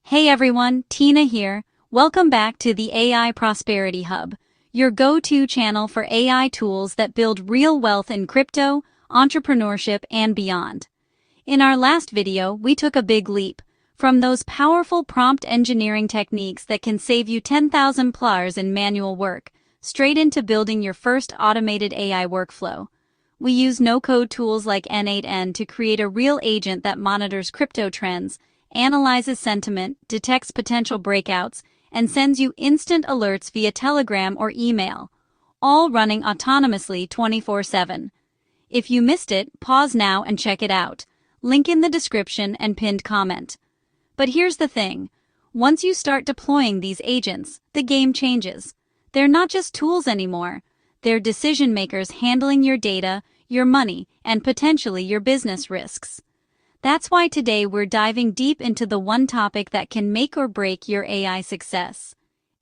Hey everyone, Tina here. Welcome back to the AI Prosperity Hub, your go-to channel for AI tools that build real wealth in crypto, entrepreneurship, and beyond. In our last video, we took a big leap from those powerful prompt engineering techniques that can save you 10,000 plus in manual work, straight into building your first automated AI workflow. We use no-code tools like N8N to create a real agent that monitors crypto trends, analyzes sentiment, detects potential breakouts, and sends you instant alerts via Telegram or email, all running autonomously 24/7. If you missed it, pause now and check it out. Link in the description and pinned comment. But here's the thing. Once you start deploying these agents, the game changes. They're not just tools anymore. They're decision makers handling your data, your money, and potentially your business risks. That's why today we're diving deep into the one topic that can make or break your AI success.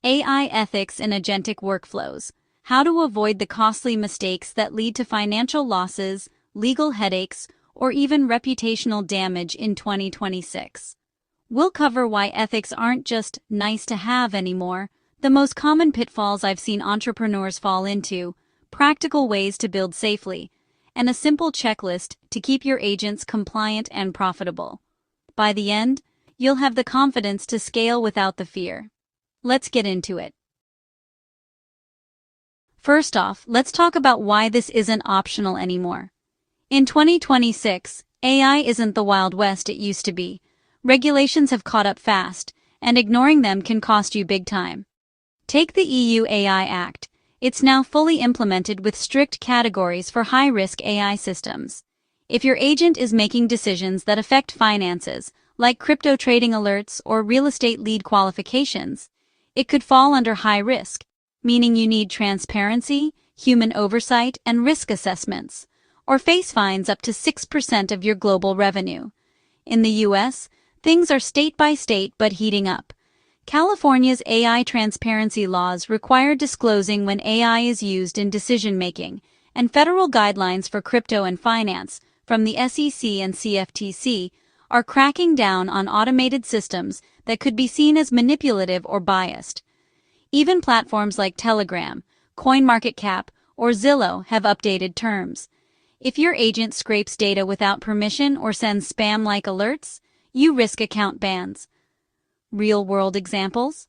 AI ethics in agentic workflows. How to avoid the costly mistakes that lead to financial losses, legal headaches, or even reputational damage in 2026. We'll cover why ethics aren't just nice to have anymore, the most common pitfalls I've seen entrepreneurs fall into, practical ways to build safely, and a simple checklist to keep your agents compliant and profitable. By the end, you'll have the confidence to scale without the fear. Let's get into it. First off, let's talk about why this isn't optional anymore. In 2026, AI isn't the Wild West it used to be. Regulations have caught up fast, and ignoring them can cost you big time. Take the EU AI Act. It's now fully implemented with strict categories for high-risk AI systems. If your agent is making decisions that affect finances, like crypto trading alerts or real estate lead qualifications, it could fall under high risk, meaning you need transparency, human oversight, and risk assessments, or face fines up to 6% of your global revenue. In the US, things are state by state but heating up. California's AI transparency laws require disclosing when AI is used in decision-making, and federal guidelines for crypto and finance, from the SEC and CFTC, are cracking down on automated systems that could be seen as manipulative or biased. Even platforms like Telegram, CoinMarketCap, or Zillow have updated terms. If your agent scrapes data without permission or sends spam-like alerts, you risk account bans. Real-world examples?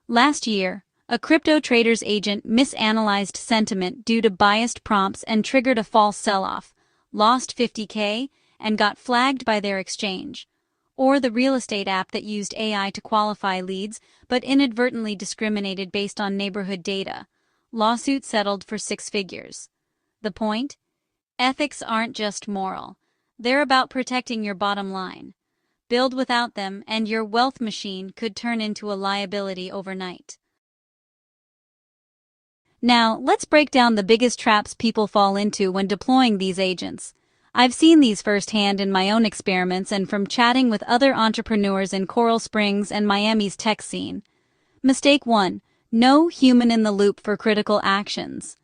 Last year, a crypto trader's agent misanalyzed sentiment due to biased prompts and triggered a false sell-off, lost $50K, and got flagged by their exchange. Or the real estate app that used AI to qualify leads but inadvertently discriminated based on neighborhood data. Lawsuit settled for 6 figures. The point? Ethics aren't just moral. They're about protecting your bottom line. Build without them, and your wealth machine could turn into a liability overnight. Now, let's break down the biggest traps people fall into when deploying these agents. I've seen these firsthand in my own experiments and from chatting with other entrepreneurs in Coral Springs and Miami's tech scene. Mistake 1. No human in the loop for critical actions.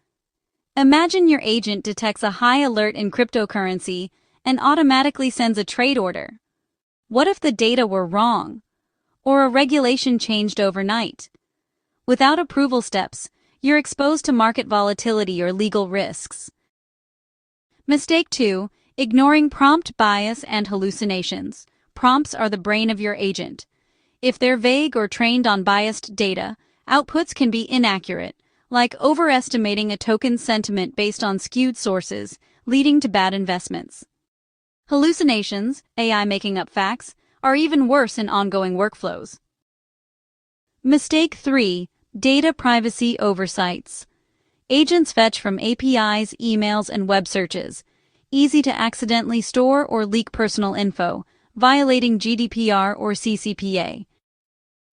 Imagine your agent detects a high alert in cryptocurrency and automatically sends a trade order. What if the data were wrong? Or a regulation changed overnight? Without approval steps, you're exposed to market volatility or legal risks. Mistake 2. Ignoring prompt bias and hallucinations. Prompts are the brain of your agent. If they're vague or trained on biased data, outputs can be inaccurate, like overestimating a token's sentiment based on skewed sources, leading to bad investments. Hallucinations, AI making up facts, are even worse in ongoing workflows. Mistake 3. Data privacy oversights. Agents fetch from APIs, emails, and web searches. Easy to accidentally store or leak personal info, violating GDPR or CCPA.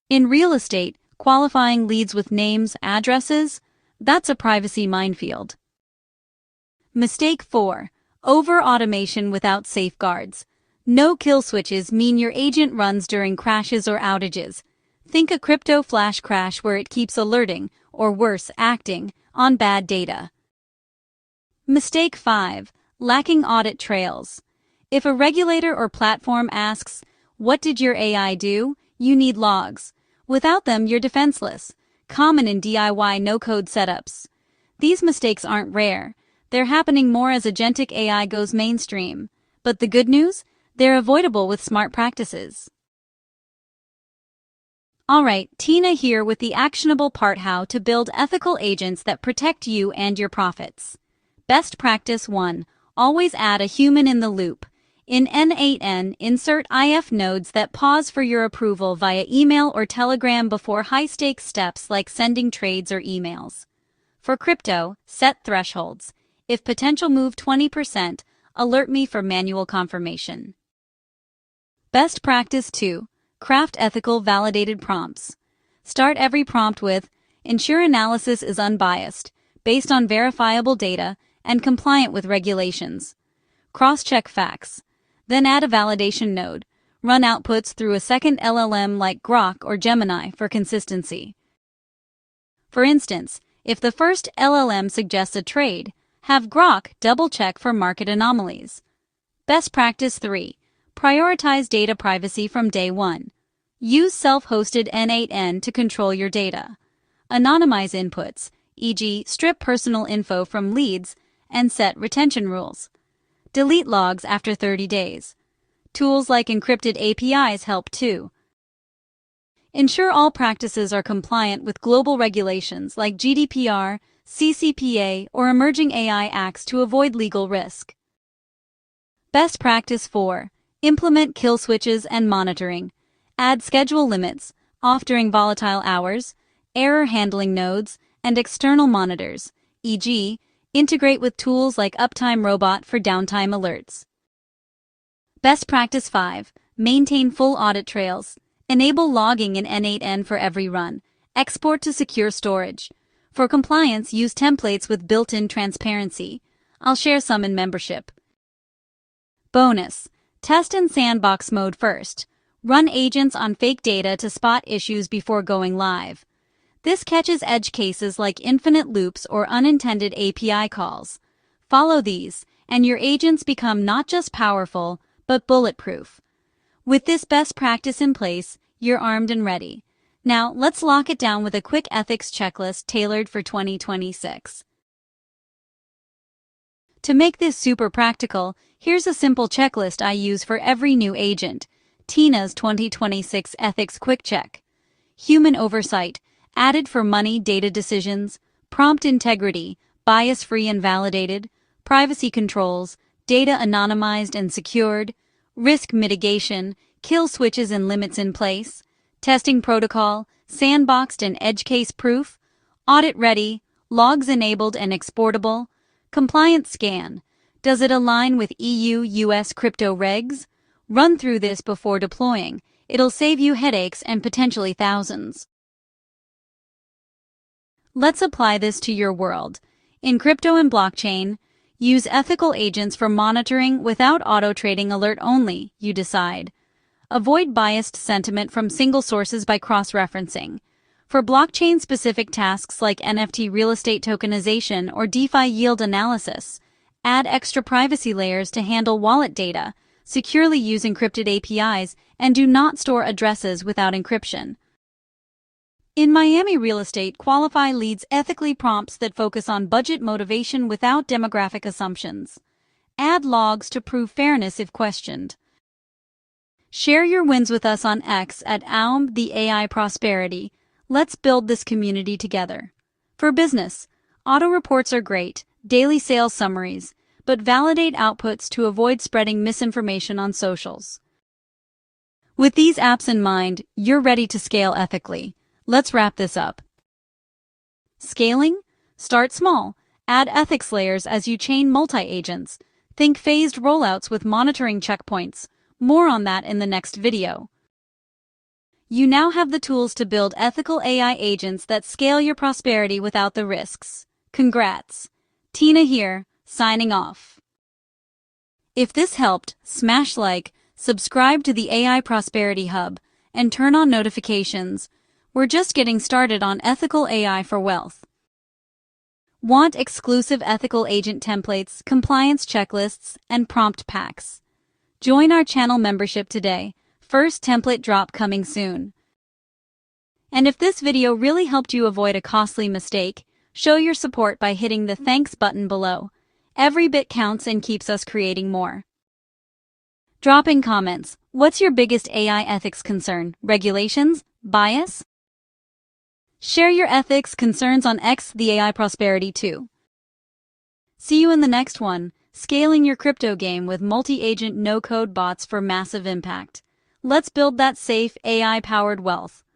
In real estate, qualifying leads with names, addresses, that's a privacy minefield. Mistake 4. Over-automation without safeguards. No kill switches mean your agent runs during crashes or outages. Think a crypto flash crash where it keeps alerting, or worse, acting, on bad data. Mistake 5. Lacking audit trails. If a regulator or platform asks, "What did your AI do?" You need logs. Without them, you're defenseless. Common in DIY no-code setups. These mistakes aren't rare. They're happening more as agentic AI goes mainstream. But the good news? They're avoidable with smart practices. Alright, Tina here with the actionable part: how to build ethical agents that protect you and your profits. Best practice 1. Always add a human in the loop. In N8N, insert IF nodes that pause for your approval via email or Telegram before high-stakes steps like sending trades or emails. For crypto, set thresholds. If potential move 20%, alert me for manual confirmation. Best practice 2. Craft ethical validated prompts. Start every prompt with, ensure analysis is unbiased, based on verifiable data, and compliant with regulations. Cross-check facts. Then add a validation node. Run outputs through a second LLM like Grok or Gemini for consistency. For instance, if the first LLM suggests a trade, have Grok double-check for market anomalies. Best practice 3. Prioritize data privacy from day one. Use self-hosted N8N to control your data. Anonymize inputs, e.g., strip personal info from leads, and set retention rules. Delete logs after 30 days. Tools like encrypted APIs help too. Ensure all practices are compliant with global regulations like GDPR, CCPA, or emerging AI acts to avoid legal risk. Best practice 4. Implement kill switches and monitoring. Add schedule limits, off during volatile hours, error handling nodes, and external monitors, e.g., integrate with tools like Uptime Robot for downtime alerts. Best practice 5. Maintain full audit trails. Enable logging in N8N for every run. Export to secure storage. For compliance, use templates with built-in transparency. I'll share some in membership. Bonus. Test in sandbox mode first. Run agents on fake data to spot issues before going live. This catches edge cases like infinite loops or unintended API calls. Follow these, and your agents become not just powerful, but bulletproof. With this best practice in place, you're armed and ready. Now, let's lock it down with a quick ethics checklist tailored for 2026. To make this super practical, here's a simple checklist I use for every new agent. Tina's 2026 Ethics Quick Check. Human oversight, added for money data decisions. Prompt integrity, bias-free and validated. Privacy controls, data anonymized and secured. Risk mitigation, kill switches and limits in place. Testing protocol, sandboxed and edge case proof. Audit ready, logs enabled and exportable. Compliance scan, does it align with EU/US crypto regs? Run through this before deploying. It'll save you headaches and potentially thousands. Let's apply this to your world. In crypto and blockchain, use ethical agents for monitoring without auto-trading alert only, you decide. Avoid biased sentiment from single sources by cross-referencing. For blockchain-specific tasks like NFT real estate tokenization or DeFi yield analysis, add extra privacy layers to handle wallet data. Securely use encrypted APIs, and do not store addresses without encryption. In Miami real estate, qualify leads ethically prompts that focus on budget motivation without demographic assumptions. Add logs to prove fairness if questioned. Share your wins with us on X at the AI Prosperity. Let's build this community together. For business, auto reports are great, daily sales summaries, but validate outputs to avoid spreading misinformation on socials. With these apps in mind, you're ready to scale ethically. Let's wrap this up. Scaling? Start small. Add ethics layers as you chain multi-agents. Think phased rollouts with monitoring checkpoints. More on that in the next video. You now have the tools to build ethical AI agents that scale your prosperity without the risks. Congrats. Tina here, signing off. If this helped, smash like, subscribe to the AI Prosperity Hub, and turn on notifications. We're just getting started on ethical AI for wealth. Want exclusive ethical agent templates, compliance checklists, and prompt packs? Join our channel membership today. first template drop coming soon. And if this video really helped you avoid a costly mistake, show your support by hitting the thanks button below. Every bit counts and keeps us creating more. Drop in comments. What's your biggest AI ethics concern? Regulations? Bias? Share your ethics concerns on X, the AI Prosperity too. See you in the next one, scaling your crypto game with multi-agent no-code bots for massive impact. Let's build that safe, AI-powered wealth.